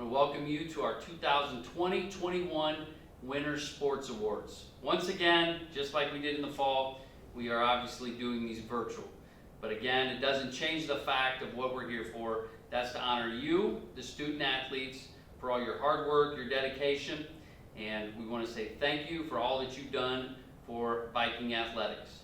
welcome you to our 2020-21 Winter Sports Awards. Once again, just like we did in the fall, we are obviously doing these virtual. But again, it doesn't change the fact of what we're here for. That's to honor you, the student athletes, for all your hard work, your dedication, and we want to say thank you for all that you've done for Viking athletics.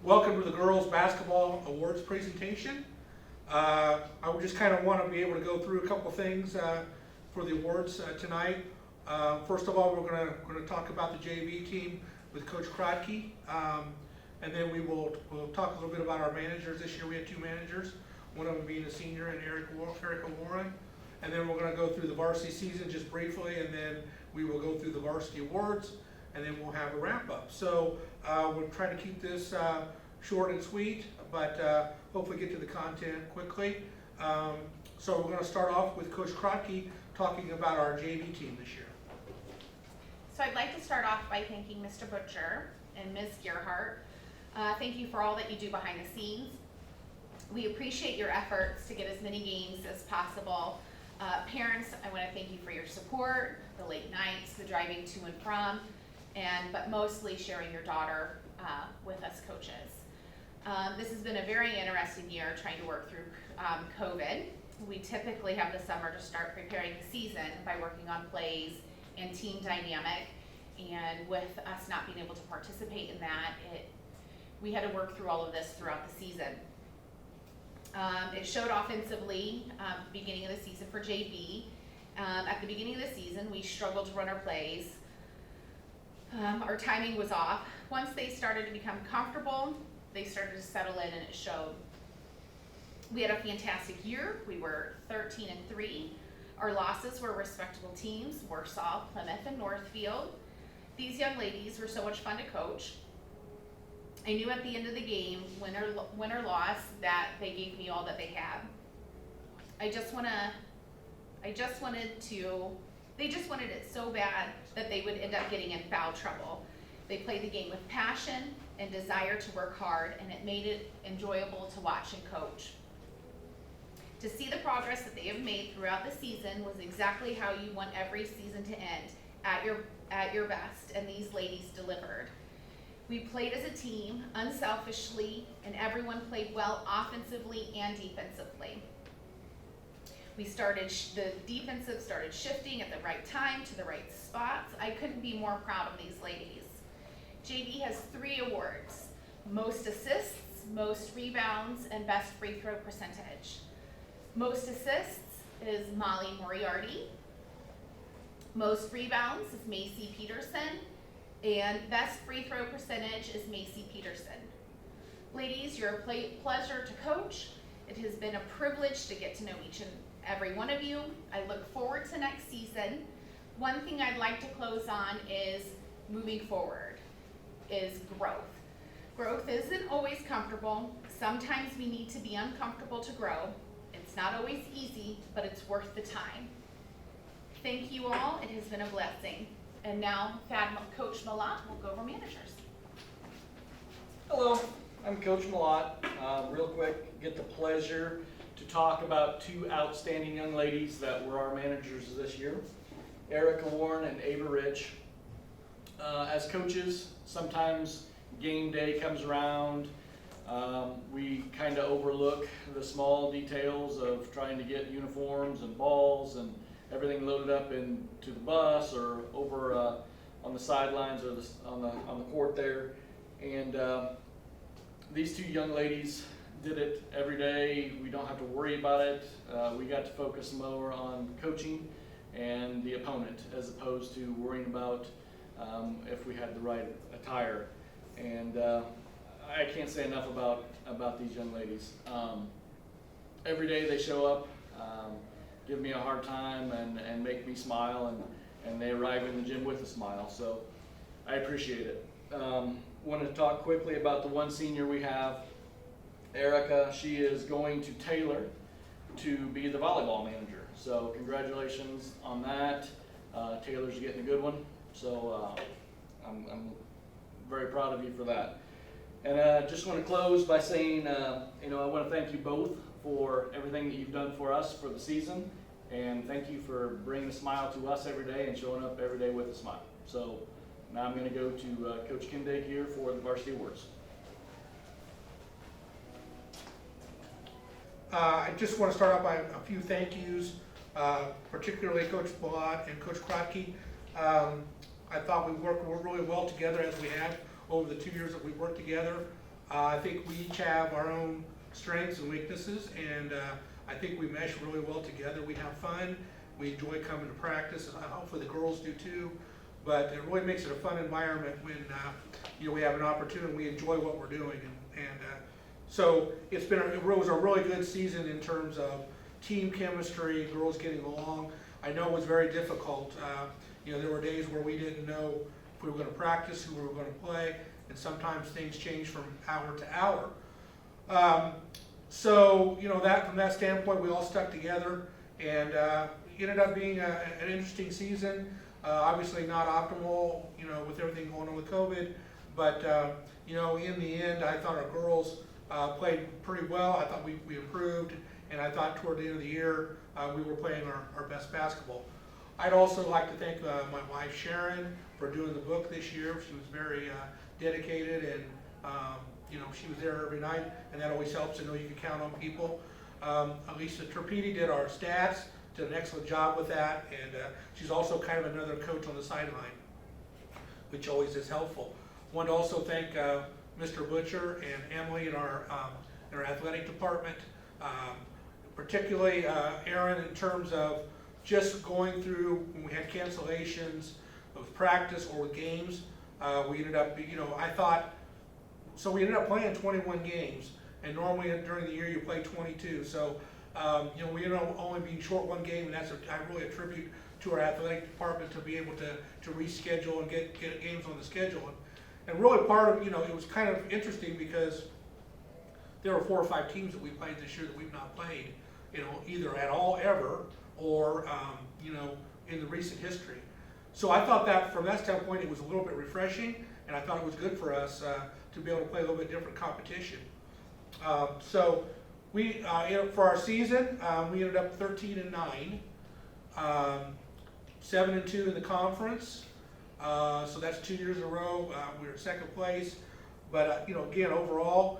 Welcome to the Girls Basketball Awards presentation. I would just kind of want to be able to go through a couple things for the awards tonight. First of all, we're going to talk about the JV team with Coach Krodke, and then we'll talk a little bit about our managers. This year we had two managers, one of them being a senior and Erica Warren, and then we're going to go through the varsity season just briefly, and then we will go through the varsity awards, and then we'll have a wrap up. So we're trying to keep this short and sweet, but hopefully get to the content quickly. So we're going to start off with Coach Krodke talking about our JV team this year. So I'd like to start off by thanking Mr. Butcher and Ms. Gearhart. Thank you for all that you do behind the scenes. We appreciate your efforts to get as many games as possible. Parents, I want to thank you for your support, the late nights, the driving to and from, but mostly sharing your daughter with us coaches. This has been a very interesting year trying to work through COVID. We typically have the summer to start preparing the season by working on plays and team dynamic, and with us not being able to participate in that, we had to work through all of this throughout the season. It showed offensively beginning of the season for JV. At the beginning of the season, we struggled to run our plays. Our timing was off. Once they started to become comfortable, they started to settle in, and it showed. We had a fantastic year. We were 13-3. Our losses were respectable teams: Warsaw, Plymouth, and Northfield. These young ladies were so much fun to coach. I knew at the end of the game, win or loss, that they gave me all that they had. They just wanted it so bad that they would end up getting in foul trouble. They played the game with passion and desire to work hard, and it made it enjoyable to watch and coach. To see the progress that they have made throughout the season was exactly how you want every season to end, at your best, and these ladies delivered. We played as a team, unselfishly, and everyone played well offensively and defensively. The defensive started shifting at the right time to the right spots. I couldn't be more proud of these ladies. JV has 3 awards: most assists, most rebounds, and best free throw percentage. Most assists is Molly Moriarty. Most rebounds is Macy Peterson. And best free throw percentage is Macy Peterson. Ladies, you're a pleasure to coach. It has been a privilege to get to know each and every one of you. I look forward to next season. One thing I'd like to close on is moving forward, is growth. Growth isn't always comfortable. Sometimes we need to be uncomfortable to grow. It's not always easy, but it's worth the time. Thank you all. It has been a blessing. And now, Coach Malott will go over managers. Hello, I'm Coach Malott. Real quick, get the pleasure to talk about 2 outstanding young ladies that were our managers this year, Erica Warren and Ava Rich. As coaches, sometimes game day comes around. We kind of overlook the small details of trying to get uniforms and balls and everything loaded up into the bus or over on the sidelines or on the court there. And these two young ladies did it every day. We don't have to worry about it. We got to focus more on coaching and the opponent as opposed to worrying about if we had the right attire. And I can't say enough about these young ladies. Every day they show up, give me a hard time and make me smile, and they arrive in the gym with a smile, so I appreciate it. Wanted to talk quickly about the one senior we have, Erica. She is going to Taylor to be the volleyball manager, so congratulations on that. Taylor's getting a good one, so I'm very proud of you for that. And I just want to close by saying, I want to thank you both for everything that you've done for us for the season, and thank you for bringing a smile to us every day and showing up every day with a smile. So now I'm going to go to Coach Kindig here for the varsity awards. I just want to start off by a few thank yous, particularly Coach Ballot and Coach Krotke. I thought we worked really well together as we have over the 2 years that we've worked together. I think we each have our own strengths and weaknesses, and I think we mesh really well together. We have fun. We enjoy coming to practice, and hopefully the girls do too. But it really makes it a fun environment when we have an opportunity. We enjoy what we're doing, and so it was a really good season in terms of team chemistry, girls getting along. I know it was very difficult. There were days where we didn't know if we were going to practice, who we were going to play, and sometimes things change from hour to hour. From that standpoint, we all stuck together, and it ended up being an interesting season. Obviously not optimal, with everything going on with COVID, but in the end, I thought our girls played pretty well. I thought we improved, and I thought toward the end of the year, we were playing our best basketball. I'd also like to thank my wife Sharon for doing the book this year. She was very dedicated, and she was there every night, and that always helps to know you can count on people. Elisa Trapiti did our stats, did an excellent job with that, and she's also kind of another coach on the sideline, which always is helpful. Want to also thank Mr. Butcher and Emily in our athletic department, particularly Aaron in terms of just going through when we had cancellations of practice or games. We ended up, we ended up playing 21 games, and normally during the year you play 22. So, we ended up only being short one game, and I really attribute to our athletic department to be able to reschedule and get games on the schedule. And really part of, it was kind of interesting because there were 4 or 5 teams that we played this year that we've not played, either at all ever or, in the recent history. So I thought that from that standpoint, it was a little bit refreshing, and I thought it was good for us to be able to play a little bit different competition. We, for our season, we ended up 13-9, 7-2 in the conference. So that's 2 years in a row. We were in second place. But, again, overall,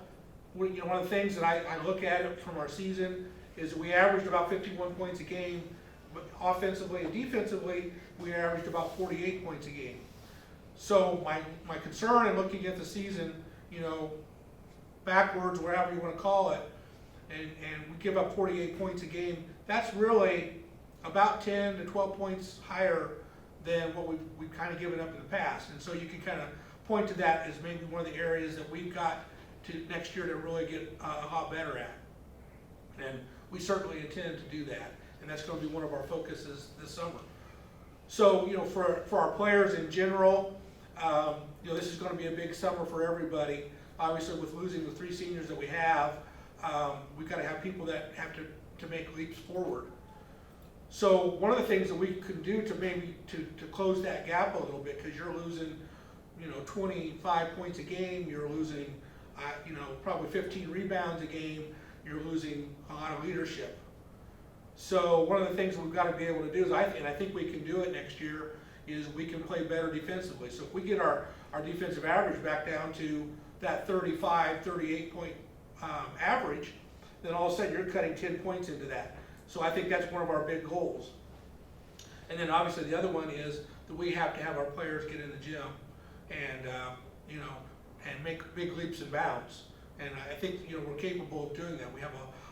one of the things that I look at it from our season is we averaged about 51 points a game, but offensively and defensively, we averaged about 48 points a game. So my concern in looking at the season, backwards, wherever you want to call it, and we give up 48 points a game, that's really about 10 to 12 points higher than what we've kind of given up in the past. And so you can kind of point to that as maybe one of the areas that we've got to next year to really get a lot better at. And we certainly intend to do that. And that's going to be one of our focuses this summer. So, for our players in general, this is going to be a big summer for everybody. Obviously, with losing the 3 seniors that we have, we've got to have people that have to make leaps forward. So one of the things that we can do to maybe to close that gap a little bit, because you're losing, 25 points a game, you're losing, probably 15 rebounds a game, you're losing a lot of leadership. So one of the things we've got to be able to do is, and I think we can do it next year, is we can play better defensively. So if we get our defensive average back down to that 35, 38 point average, then all of a sudden you're cutting 10 points into that. So I think that's one of our big goals. And then obviously the other one is that we have to have our players get in the gym and, you know, and make big leaps and bounds. And I think, you know, we're capable of doing that. We have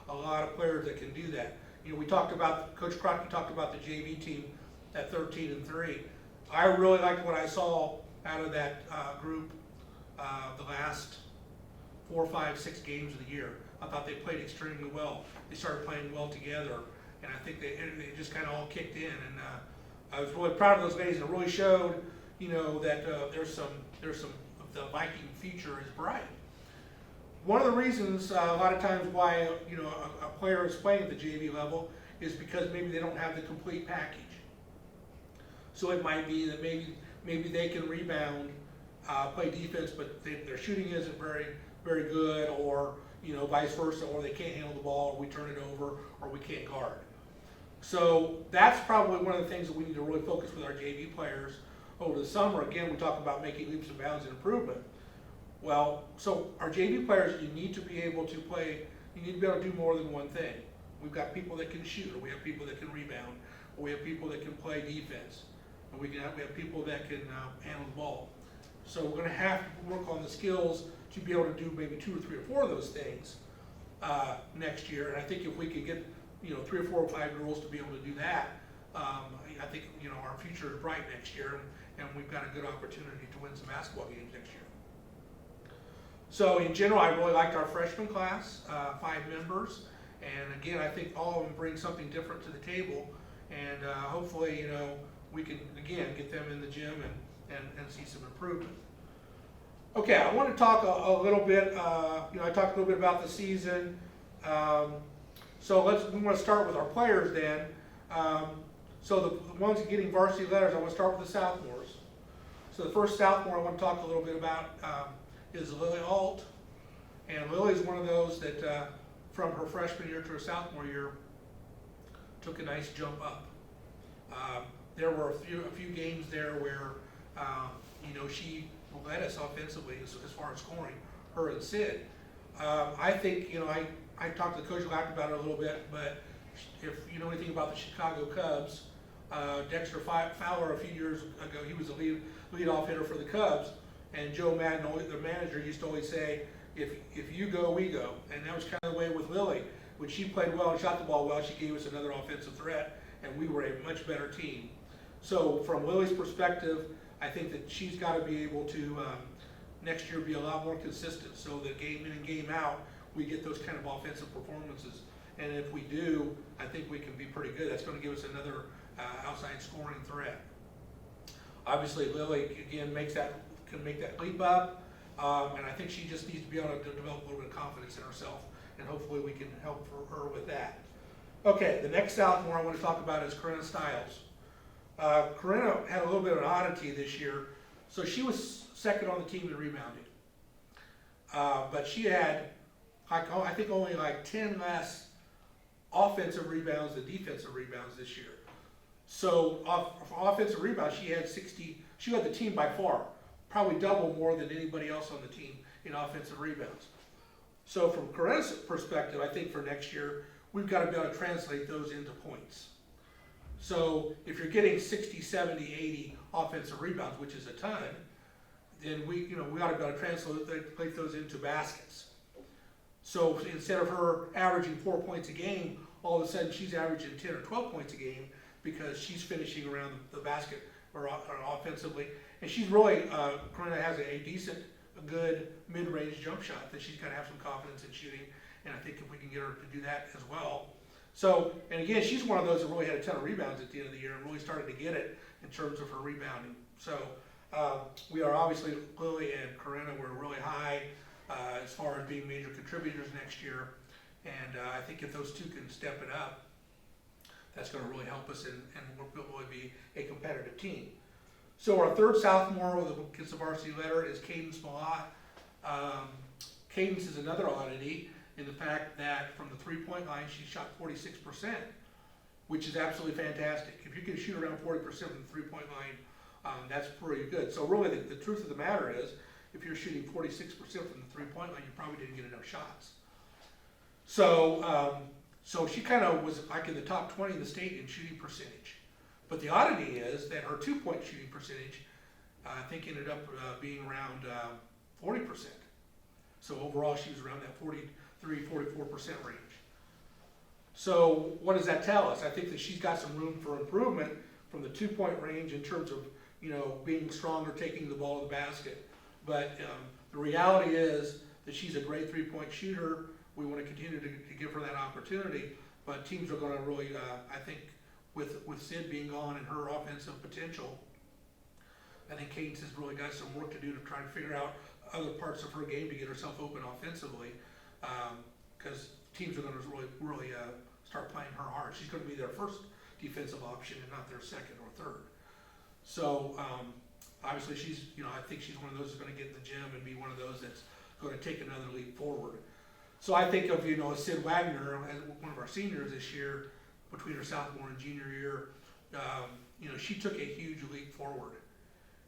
a lot of players that can do that. You know, we talked about, Coach Crockett talked about the JV team at 13-3. I really liked what I saw out of that group the last 4, 5, 6 games of the year. I thought they played extremely well. They started playing well together, and I think they just kind of all kicked in. And I was really proud of those ladies, and it really showed, you know, that there's some the Viking future is bright. One of the reasons a lot of times why, you know, a player is playing at the JV level is because maybe they don't have the complete package. So it might be that maybe they can rebound, play defense, but their shooting isn't very good, or, you know, vice versa, or they can't handle the ball, or we turn it over, or we can't guard. So that's probably one of the things that we need to really focus with our JV players over the summer. Again, we talk about making leaps and bounds and improvement. Well, so our JV players, you need to be able to play, you need to be able to do more than one thing. We've got people that can shoot, or we have people that can rebound, or we have people that can play defense, and we have people that can handle the ball. So we're going to have to work on the skills to be able to do maybe 2 or 3 or 4 of those things next year. And I think if we could get, you know, 3 or 4 or 5 girls to be able to do that, I think, you know, our future is bright next year, and we've got a good opportunity to win some basketball games next year. So in general, I really liked our freshman class, 5 members, and again, I think all of them bring something different to the table, and hopefully, you know, we can again get them in the gym and see some improvement. Okay, I want to talk a little bit. You know, I talked a little bit about the season. So we want to start with our players then. So the ones getting varsity letters, I want to start with the sophomores. So the first sophomore I want to talk a little bit about is Lily Alt. And Lily's one of those that from her freshman year to her sophomore year took a nice jump up. There were a few games there where you know, she led us offensively as far as scoring, her and Sid. I think, you know, I talked to the coach about it a little bit, but if you know anything about the Chicago Cubs, Dexter Fowler a few years ago, he was the lead-off hitter for the Cubs, and Joe Madden, the manager, used to always say, if you go, we go. And that was kind of the way with Lily. When she played well and shot the ball well, she gave us another offensive threat, and we were a much better team. So from Lily's perspective, I think that she's got to be able to next year be a lot more consistent, so that game in and game out, we get those kind of offensive performances. And if we do, I think we can be pretty good. That's going to give us another outside scoring threat. Obviously, Lily, again, can make that leap up, and I think she just needs to be able to develop a little bit of confidence in herself, and hopefully we can help her with that. Okay, the next sophomore I want to talk about is Corinna Stiles. Corinna had a little bit of an oddity this year. So she was second on the team in rebounding. But she had, I think, only like 10 less offensive rebounds than defensive rebounds this year. So for offensive rebounds, she had 60, she led the team by far, probably double more than anybody else on the team in offensive rebounds. So from Corinna's perspective, I think for next year, we've got to be able to translate those into points. So if you're getting 60, 70, 80 offensive rebounds, which is a ton, then we ought to be able to translate those into baskets. So instead of her averaging 4 points a game, all of a sudden she's averaging 10 or 12 points a game because she's finishing around the basket or offensively. And she's really, Corinna has a decent, good mid-range jump shot that she's got to have some confidence in shooting. And I think if we can get her to do that as well. So, and again, she's one of those that really had a ton of rebounds at the end of the year and really started to get it in terms of her rebounding. So we are obviously, Lily and Corinna were really high as far as being major contributors next year. And I think if those two can step it up, that's going to really help us and we'll really be a competitive team. So our third sophomore that gets the varsity letter is Cadence Malott. Cadence is another oddity in the fact that from the three-point line, she shot 46%, which is absolutely fantastic. If you can shoot around 40% from the three-point line, that's pretty good. So really, the truth of the matter is, if you're shooting 46% from the three-point line, you probably didn't get enough shots. So, so she kind of was like in the top 20 in the state in shooting percentage. But the oddity is that her 2-point shooting percentage, I think ended up being around 40%. So overall, she was around that 43-44% range. So what does that tell us? I think that she's got some room for improvement from the 2-point range in terms of, being stronger, taking the ball to the basket. But the reality is that she's a great 3-point shooter. We want to continue to give her that opportunity. But teams are going to really, I think, with Sid being gone and her offensive potential, I think Cadence has really got some work to do to try to figure out other parts of her game to get herself open offensively, because teams are going to really start playing her hard. She's going to be their first defensive option and not their second or third. So obviously she's, I think she's one of those who's going to get in the gym and be one of those that's going to take another leap forward. So I think of, Sid Wagner as one of our seniors this year, between her sophomore and junior year, she took a huge leap forward.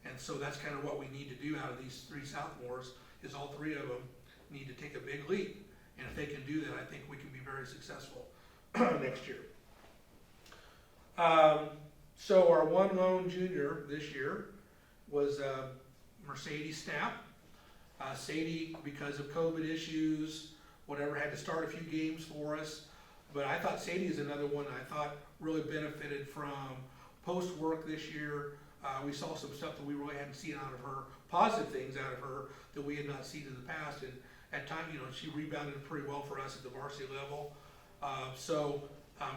And so that's kind of what we need to do out of these 3 sophomores, is all 3 of them need to take a big leap. And if they can do that, I think we can be very successful next year. So our one lone junior this year was Mercedes Stapp. Sadie, because of COVID issues, whatever, had to start a few games for us. But I thought Sadie is another one I thought really benefited from post work this year. We saw some stuff that we really hadn't seen out of her, positive things out of her that we had not seen in the past. And at times, she rebounded pretty well for us at the varsity level. So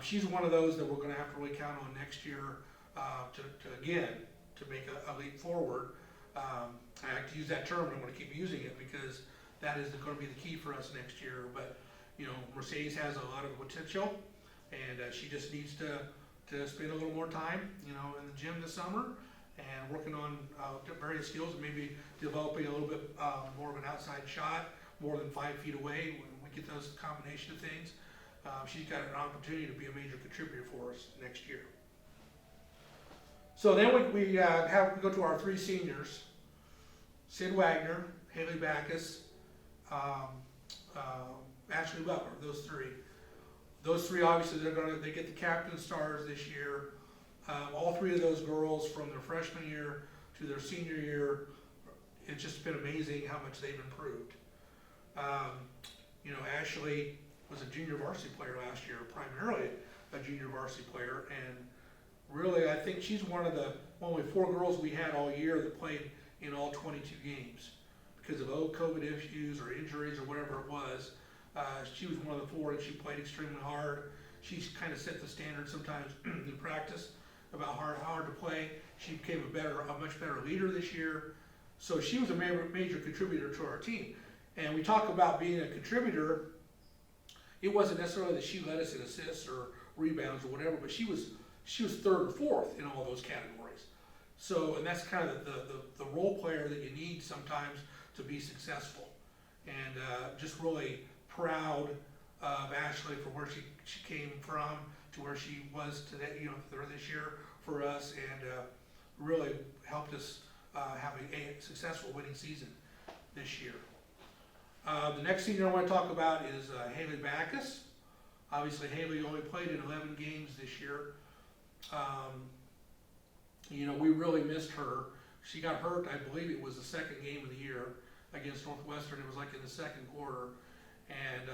she's one of those that we're going to have to really count on next year to make a leap forward. I like to use that term, and I'm going to keep using it because that is going to be the key for us next year. But Mercedes has a lot of potential, and she just needs to spend a little more time, in the gym this summer and working on various skills, and maybe developing a little bit more of an outside shot, more than 5 feet away. When we get those combination of things, she's got an opportunity to be a major contributor for us next year. So then we go to our 3 seniors: Sid Wagner, Haley Backus, Ashley Butler. Those three obviously they get the captain stars this year. All 3 of those girls, from their freshman year to their senior year, it's just been amazing how much they've improved. Ashley was a junior varsity player last year, primarily a junior varsity player, and really I think she's one of the only 4 girls we had all year that played in all 22 games. Because of COVID issues or injuries or whatever it was, she was one of the 4, and she played extremely hard. She's kind of set the standard sometimes in practice about how hard to play. She became a much better leader this year. So she was a major contributor to our team. And we talk about being a contributor. It wasn't necessarily that she led us in assists or rebounds or whatever, but she was 3rd or 4th in all those categories. So, and that's kind of the role player that you need sometimes to be successful. And just really proud of Ashley for where she came from to where she was today, this year for us, and really helped us have a successful winning season this year. The next senior I want to talk about is Haley Backus. Obviously, Haley only played in 11 games this year. We really missed her. She got hurt, I believe it was the 2nd game of the year against Northwestern. It was like in the 2nd quarter, and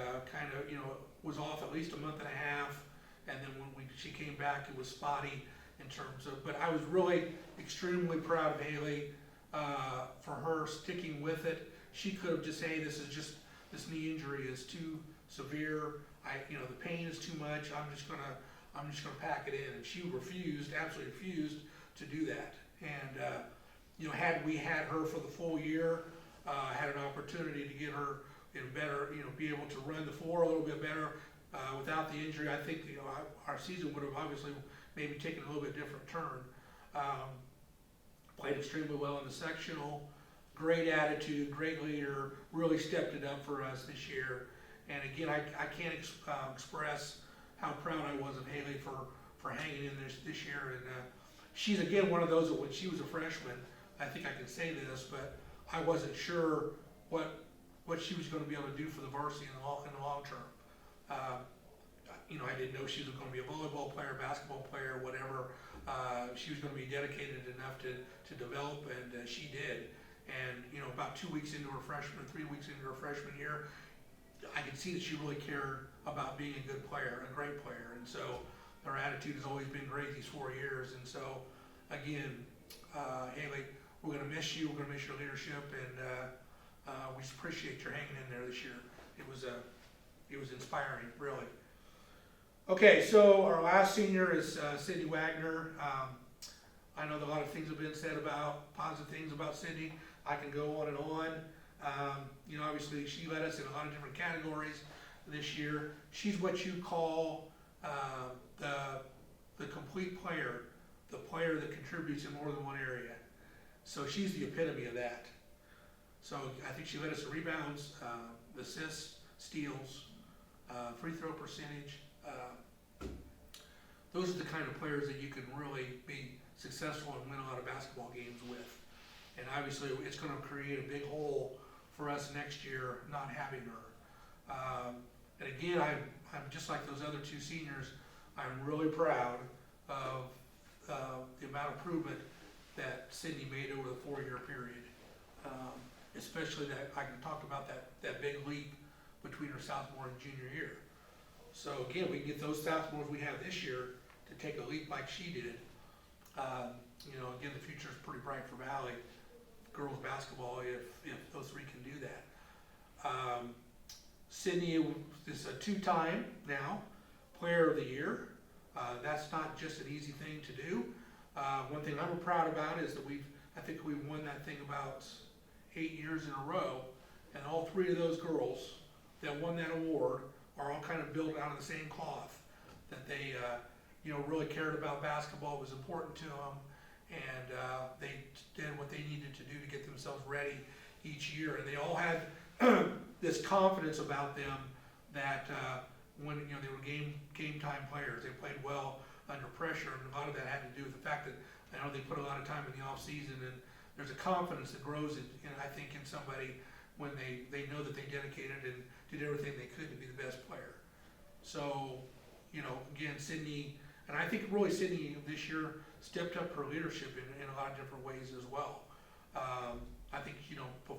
was off at least a month and a half. And then when she came back, it was spotty in terms of. But I was really extremely proud of Haley for her sticking with it. She could have just said, this knee injury is too severe. The pain is too much. I'm just gonna pack it in. And she absolutely refused to do that. And had we had her for the full year, had an opportunity to get her in better, be able to run the floor a little bit better without the injury, I think our season would have obviously maybe taken a little bit different turn. Played extremely well in the sectional. Great attitude, great leader, really stepped it up for us this year. And again, I can't express how proud I was of Haley for hanging in this year. And she's again one of those that when she was a freshman, I think I can say this, but I wasn't sure what she was going to be able to do for the varsity in the long term. I didn't know she was going to be a volleyball player, basketball player, whatever. she was gonna be dedicated enough to develop, and she did. And, you know, about 2 weeks into her freshman, 3 weeks into her freshman year, I could see that she really cared about being a good player, a great player. And so her attitude has always been great these 4 years. And so, again, Haley, we're gonna miss you, we're gonna miss your leadership, and we appreciate your hanging in there this year. It was inspiring, really. Okay, so our last senior is Sydney Wagner. I know that a lot of things have been said about, positive things about Sydney. I can go on and on. You know, obviously she led us in a lot of different categories this year. She's what you call the complete player, the player that contributes in more than one area. So she's the epitome of that. So I think she led us in rebounds, assists, steals, free throw percentage. Those are the kind of players that you can really be successful and win a lot of basketball games with. And obviously it's going to create a big hole for us next year not having her. And again, I'm just like those other two seniors. I'm really proud of the amount of improvement that Sydney made over the 4-year period. Especially that I can talk about that big leap between her sophomore and junior year. So again, we can get those sophomores we have this year to take a leap like she did. You know, again, the future is pretty bright for Valley girls basketball if those three can do that. Sydney is a 2-time now player of the year. That's not just an easy thing to do. One thing I'm proud about is that I think we've won that thing about 8 years in a row, and all 3 of those girls that won that award are all kind of built out of the same cloth. That they, you know, really cared about basketball, was important to them, and they did what they needed to do to get themselves ready each year. And they all had this confidence about them that when, you know, they were game time players, they played well under pressure, and a lot of that had to do with the fact that I know they put a lot of time in the off season, and there's a confidence that grows in I think in somebody when they know that they dedicated and did everything they could to be the best player. So, you know, again, Sydney, and I think really Sydney this year stepped up her leadership in a lot of different ways as well. I think, you know,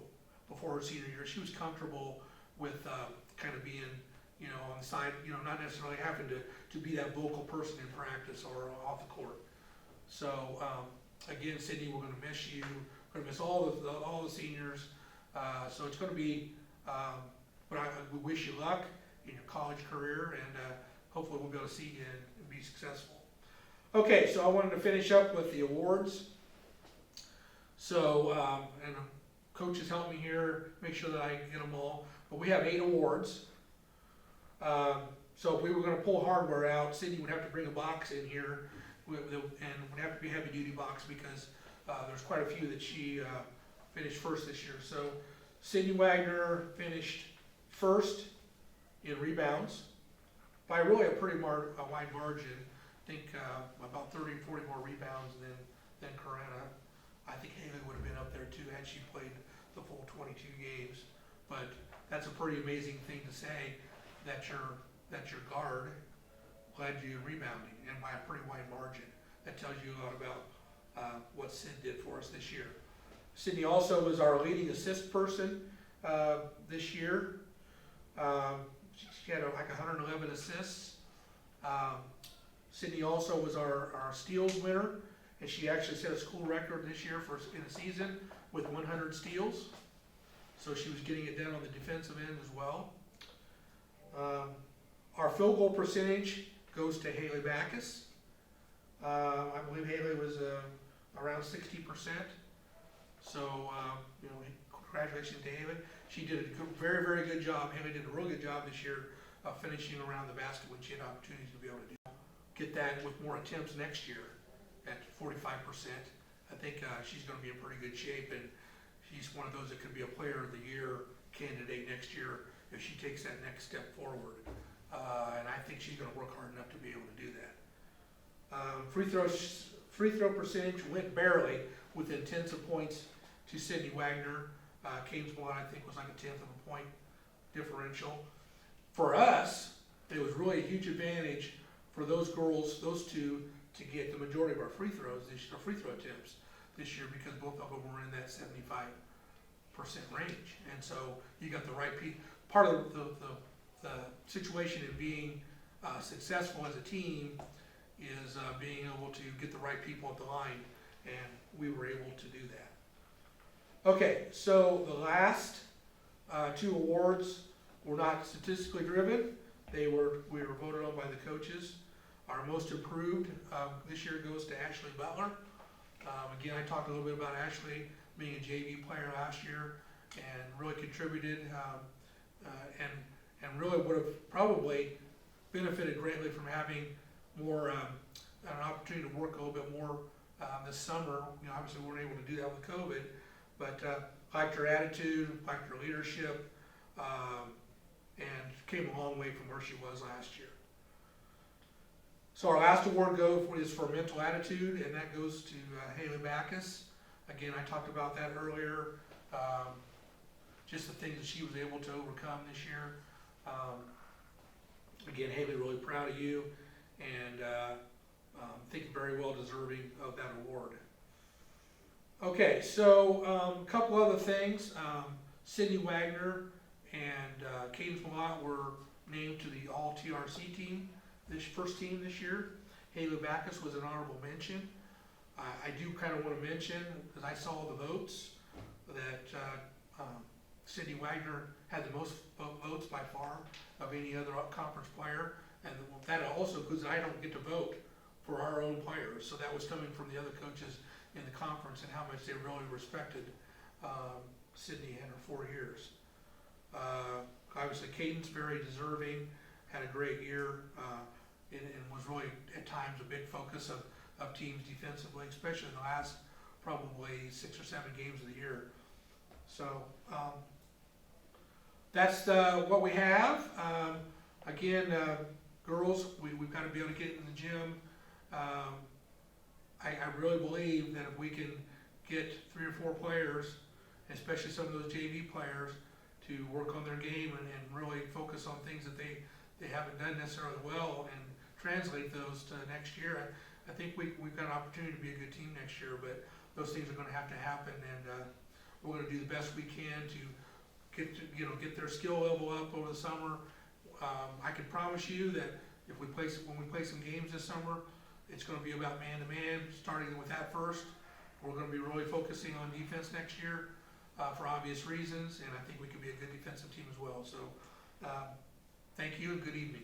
before her senior year, she was comfortable with kind of being, you know, on the side, you know, not necessarily having to be that vocal person in practice or off the court. So, again, Sydney, we're gonna miss you. We're gonna miss all the seniors. So it's gonna be, but we wish you luck in your college career, and hopefully we'll be able to see you and be successful. Okay, so I wanted to finish up with the awards. So, and coaches help me here, make sure that I get them all. But we have 8 awards. So if we were gonna pull hardware out, Sydney would have to bring a box in here, and would have to be a heavy duty box because there's quite a few that she finished first this year. So Sydney Wagner finished first in rebounds by really a pretty wide margin. I think about 30, 40 more rebounds than Corinna. I think Haley would have been up there too had she played the full 22 games. But that's a pretty amazing thing to say that your guard led you rebounding, and by a pretty wide margin. That tells you a lot about what Sid did for us this year. Sydney also was our leading assist person this year. She had like 111 assists. Sydney also was our steals winner, and she actually set a school record this year in a season with 100 steals. So she was getting it done on the defensive end as well. Our field goal percentage goes to Haley Backus. I believe Haley was around 60%. So, you know, congratulations to Haley. She did a very, very good job. Haley did a real good job this year of finishing around the basket when she had opportunities to be able to get that with more attempts next year at 45%. I think she's going to be in pretty good shape, and she's one of those that could be a player of the year candidate next year if she takes that next step forward. And I think she's going to work hard enough to be able to do that. Free throw percentage went barely within tenths of points to Sydney Wagner. Kane's one, I think, was like a 1/10 of a point differential. For us, it was really a huge advantage for those girls, those two, to get the majority of our free throws, our free throw attempts this year, because both of them were in that 75% range. And so you got the right part of the situation of being successful as a team is being able to get the right people at the line, and we were able to do that. Okay, so the last two awards were not statistically driven. We were voted on by the coaches. Our most improved this year goes to Ashley Butler. Again, I talked a little bit about Ashley being a JV player last year and really contributed and really would have probably benefited greatly from having more an opportunity to work a little bit more this summer. You know, obviously we weren't able to do that with COVID, but liked her attitude, liked her leadership, and came a long way from where she was last year. So our last award is for mental attitude, and that goes to Haley Backus. Again, I talked about that earlier. Just the things that she was able to overcome this year. Again, Haley, really proud of you, and think very well deserving of that award. Okay, so a couple other things. Sydney Wagner and Cadence Malott were named to the All-TRC team, this first team this year. Haley Backus was an honorable mention. I do kind of want to mention, because I saw the votes, that Sydney Wagner had the most votes by far of any other conference player, and that also includes I don't get to vote for our own players, so that was coming from the other coaches in the conference and how much they really respected Sydney and her 4 years. Obviously, Cadence, very deserving, had a great year, and was really at times a big focus of teams defensively, especially in the last probably 6 or 7 games of the year. So that's what we have. Again, girls, we've got to be able to get in the gym. I really believe that if we can get 3 or 4 players, especially some of those JV players, to work on their game and really focus on things that they haven't done necessarily well and translate those to next year, I think we've got an opportunity to be a good team next year, but those things are going to have to happen, and we're going to do the best we can to get their skill level up over the summer. I can promise you that when we play some games this summer, it's going to be about man-to-man, starting with that first. We're going to be really focusing on defense next year for obvious reasons, and I think we can be a good defensive team as well. So thank you and good evening.